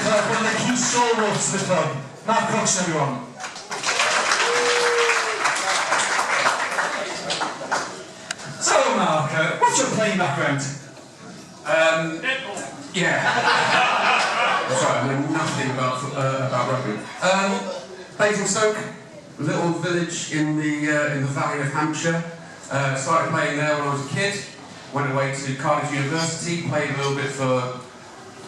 one of the key stalwarts of the club. Mark Croxon, everyone. So, Mark, what's your playing background? Yeah. Sorry, I know nothing about rugby. Basingstoke, a little village in the Valley of Hampshire. Started playing there when I was a kid. Went away to Cardiff University, played a little bit for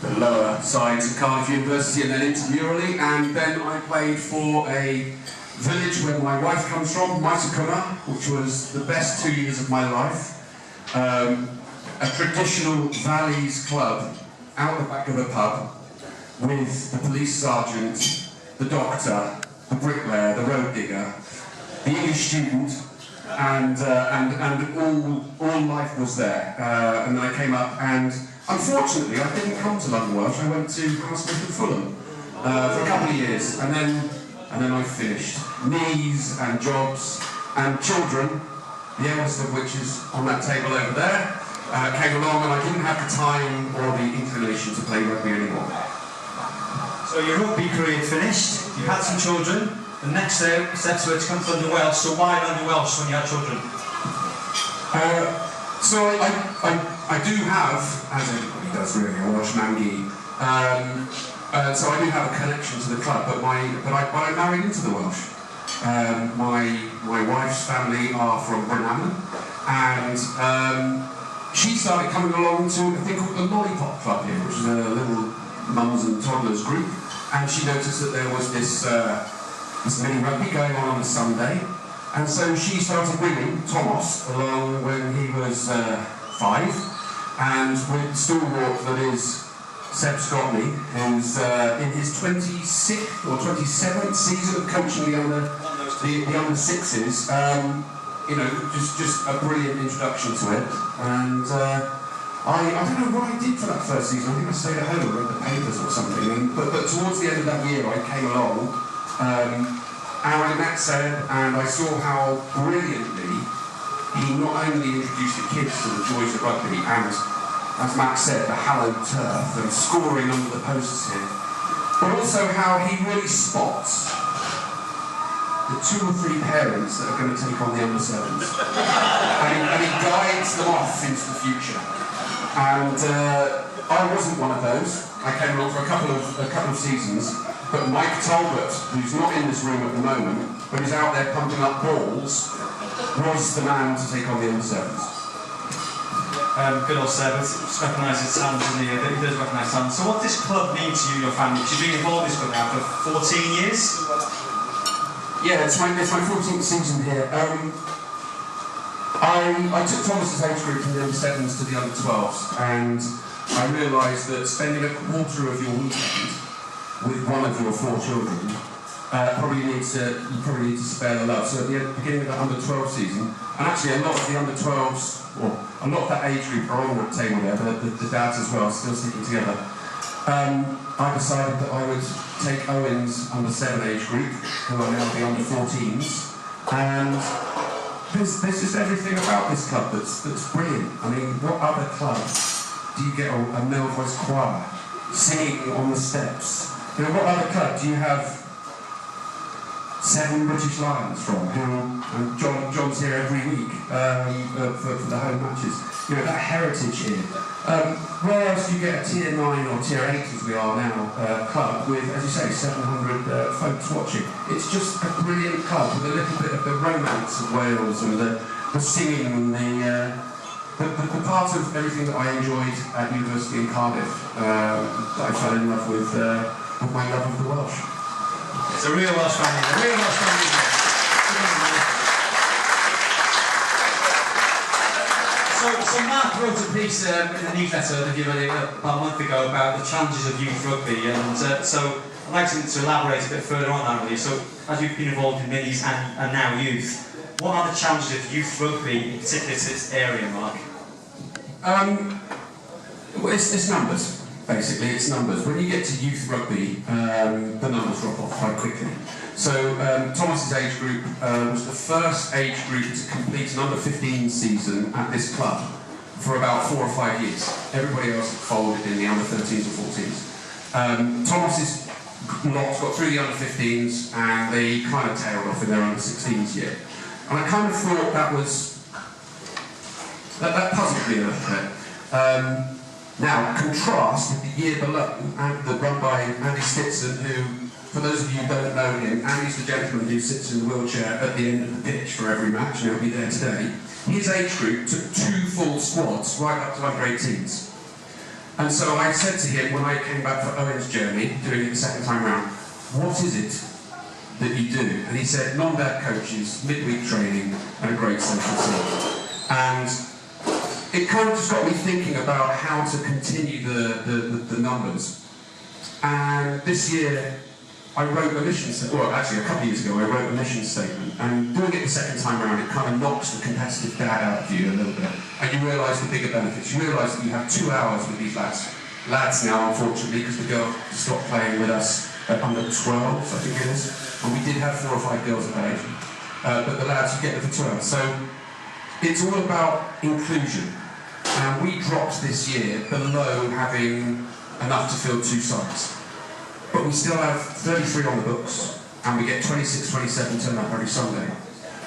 the lower sides of Cardiff University and then into Euroleague, and then I played for a village where my wife comes from, Maitacuma, which was the best 2 years of my life. A traditional Valleys club out the back of a pub with the police sergeant, the doctor, the bricklayer, the road digger, the English student, and all life was there. And then I came up, and unfortunately I didn't come to London Welsh. I went to Hammersmith and Fulham for a couple of years, and then I finished. Knees and jobs and children, the eldest of which is on that table over there, came along, and I didn't have the time or the inclination to play rugby anymore. So your rugby career finished, you had some children, the next steps were to come to London Welsh, so why London Welsh when you had children? So I do have, as everybody does really, a Welsh mangy, so I do have a connection to the club, but I married into the Welsh. My wife's family are from Burnham, and she started coming along to a thing called the Lollipop Club here, which is a little mums and toddlers group, and she noticed that there was this mini rugby going on a Sunday, and so she started bringing Thomas along when he was 5, and with stalwart that is Seb Scotney, who's in his 26th or 27th season of coaching the under sixes. You know, just a brilliant introduction to it, and I don't know what I did for that first season. I think I stayed at home and read the papers or something. But towards the end of that year, I came along, and I met Seb, and I saw how brilliantly he not only introduced the kids to the joys of rugby, and as Max said, the hallowed turf and scoring under the posts here, but also how he really spots the 2 or 3 parents that are going to take on the under-7s. and he guides them off into the future. And I wasn't one of those. I came along for a couple of seasons, but Mike Talbot, who's not in this room at the moment, but is out there pumping up balls, was the man to take on the under-7s. Good old Seb, just recognises talent in the he does recognise talent. So what does this club mean to you and your family? Because you've been involved in this club now for 14 years? Yeah, it's my 14th season here. I took Thomas's age group from the under-7s to the under-12s, and I realised that spending a quarter of your weekend with one of your 4 children you probably need to spare the love. So at the beginning of the under-12 season, and actually a lot of the under-12s, or a lot of that age group are on that table there, but the dads as well, still sticking together. I decided that I would take Owen's under-7 age group, who are now the under-14s, and there's just everything about this club that's brilliant. I mean, what other club do you get a male voice choir singing on the steps? You know, what other club do you have 7 British Lions from, and John's here every week for the home matches. You know, that heritage here. Where else do you get a tier 9 or tier 8, as we are now, club with, as you say, 700 folks watching? It's just a brilliant club with a little bit of the romance of Wales and the singing and the part of everything that I enjoyed at university in Cardiff that I fell in love with my love of the Welsh. It's a real Welsh family. A real Welsh family. So Mark wrote a piece in the newsletter that you read about a month ago about the challenges of youth rugby, and so I'd like to elaborate a bit further on that really. So as you've been involved in minis and now youth, what are the challenges of youth rugby, in particular to this area, Mark? Well, it's numbers. Basically, it's numbers. When you get to youth rugby, the numbers drop off quite quickly. So Thomas's age group was the first age group to complete an under-15 season at this club for about 4 or 5 years. Everybody else had folded in the under-13s or 14s. Thomas's lot got through the under-15s and they kind of tailed off in their under-16s year. And I kind of thought that puzzled me a little bit. Now, contrast with the year below, and the run by Andy Stitson, who, for those of you who don't know him, Andy's the gentleman who sits in the wheelchair at the end of the pitch for every match, and he'll be there today. His age group took 2 full squads right up to under-18s. And so I said to him when I came back for Owen's journey, doing it the second time round, what is it that you do? And he said, non-dad coaches, midweek training, and a great social scene. And it kind of just got me thinking about how to continue the numbers. And this year, I wrote a mission statement, well actually a couple of years ago I wrote a mission statement, and doing it the second time around it kind of knocks the competitive dad out of you a little bit, and you realise the bigger benefits. You realise that you have 2 hours with these lads now unfortunately, because the girl stopped playing with us at under 12 I think it is, and we did have 4 or 5 girls at that age, but the lads, you get them for 2 hours. So it's all about inclusion, and we dropped this year below having enough to fill 2 sides. But we still have 33 on the books, and we get 26, 27 turn up every Sunday.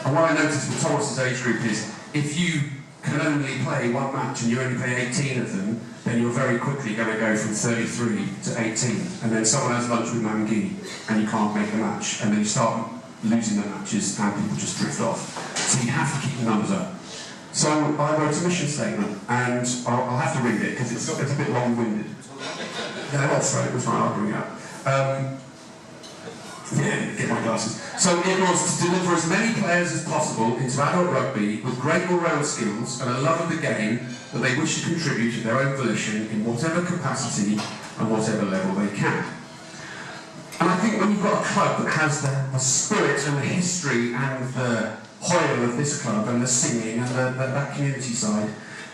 And what I noticed with Thomas's age group is, if you can only play 1 match and you only play 18 of them, then you're very quickly going to go from 33 to 18. And then someone has lunch with Mamgee, and you can't make the match. And then you start losing the matches, and people just drift off. So you have to keep the numbers up. So I wrote a mission statement, and I'll have to read it, because it's a bit long-winded. Yeah, that's right, it was right, I'll bring it up. Yeah, get my glasses. So it was to deliver as many players as possible into adult rugby with great all-round skills and a love of the game that they wish to contribute to their own volition in whatever capacity and whatever level they can. And I think when you've got a club that has the spirit and the history and the hoil of this club and the singing and that community side,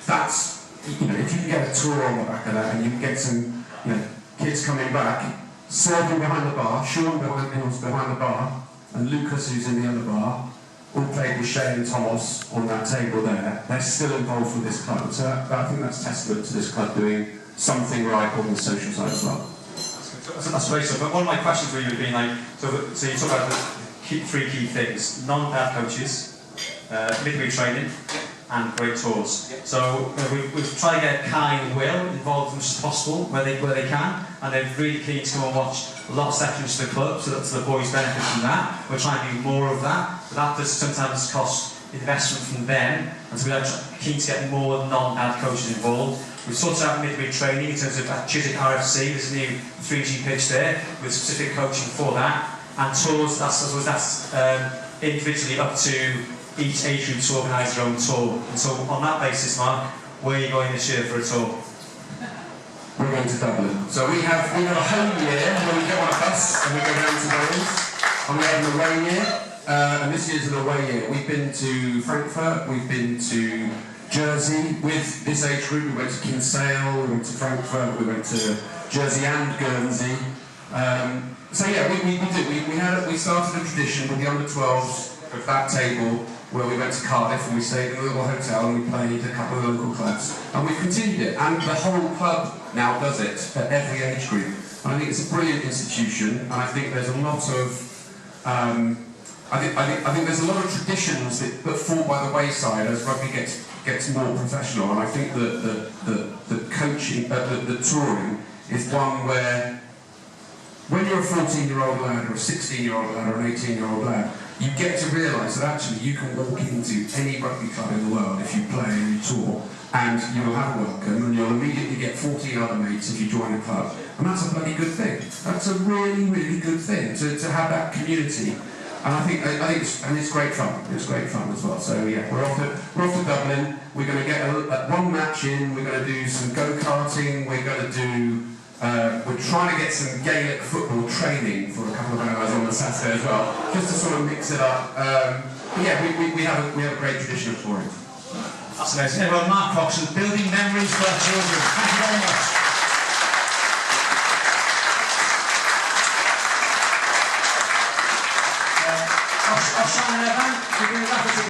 that's, you know, if you can get a tour on the back of that and you can get some, you know, kids coming back, serving behind the bar, Sean behind the bar, and Lucas, who's in the other bar, all played with Shay and Thomas on that table there. They're still involved with this club. So I think that's testament to this club doing something right on the social side as well. That's great stuff. But one of my questions really would be like, so you talk about the 3 key things: non-dad coaches, midweek training, and great tours. So we've tried to get Kai and Will involved as much as possible where they can, and they're really keen to go and watch a lot of sections of the club, so that the boys benefit from that. We're trying to do more of that, but that does sometimes cost investment from them, and so we're keen to get more non-dad coaches involved. We've sorted out midweek training in terms of at Chiswick RFC. There's a new 3G pitch there with specific coaching for that, and tours. That's individually up to each age group to organise their own tour. And so on that basis, Mark, where are you going this year for a tour? We're going to Dublin. So we have a home year where we go on a bus and we go down to Wales, and we have an away year, and this year's an away year. We've been to Frankfurt, we've been to Jersey with this age group. We went to Kinsale, we went to Frankfurt, we went to Jersey and Guernsey. So yeah, we started a tradition with the under-12s of that table, where we went to Cardiff and we stayed in a little hotel and we played a couple of local clubs. And we've continued it, and the whole club now does it at every age group. And I think it's a brilliant institution, and I think there's a lot of I think there's a lot of traditions that fall by the wayside as rugby gets more professional. And I think that the coaching, the touring is one where, when you're a 14-year-old lad or a 16-year-old lad or an 18-year-old lad, you get to realise that actually you can walk into any rugby club in the world if you play and you tour, and you'll have a welcome, and you'll immediately get 14 other mates if you join a club. And that's a bloody good thing. That's a really, really good thing, to have that community. And I think it's great fun. It's great fun as well. So yeah, we're off to Dublin. We're going to get one match in. We're going to do some go-karting. We're going to do. We're trying to get some Gaelic football training for a couple of hours on the Saturday as well, just to sort of mix it up. Yeah, we have a great tradition of touring. That's amazing. Well, Mark Croxon, building memories for our children. Thank you very much.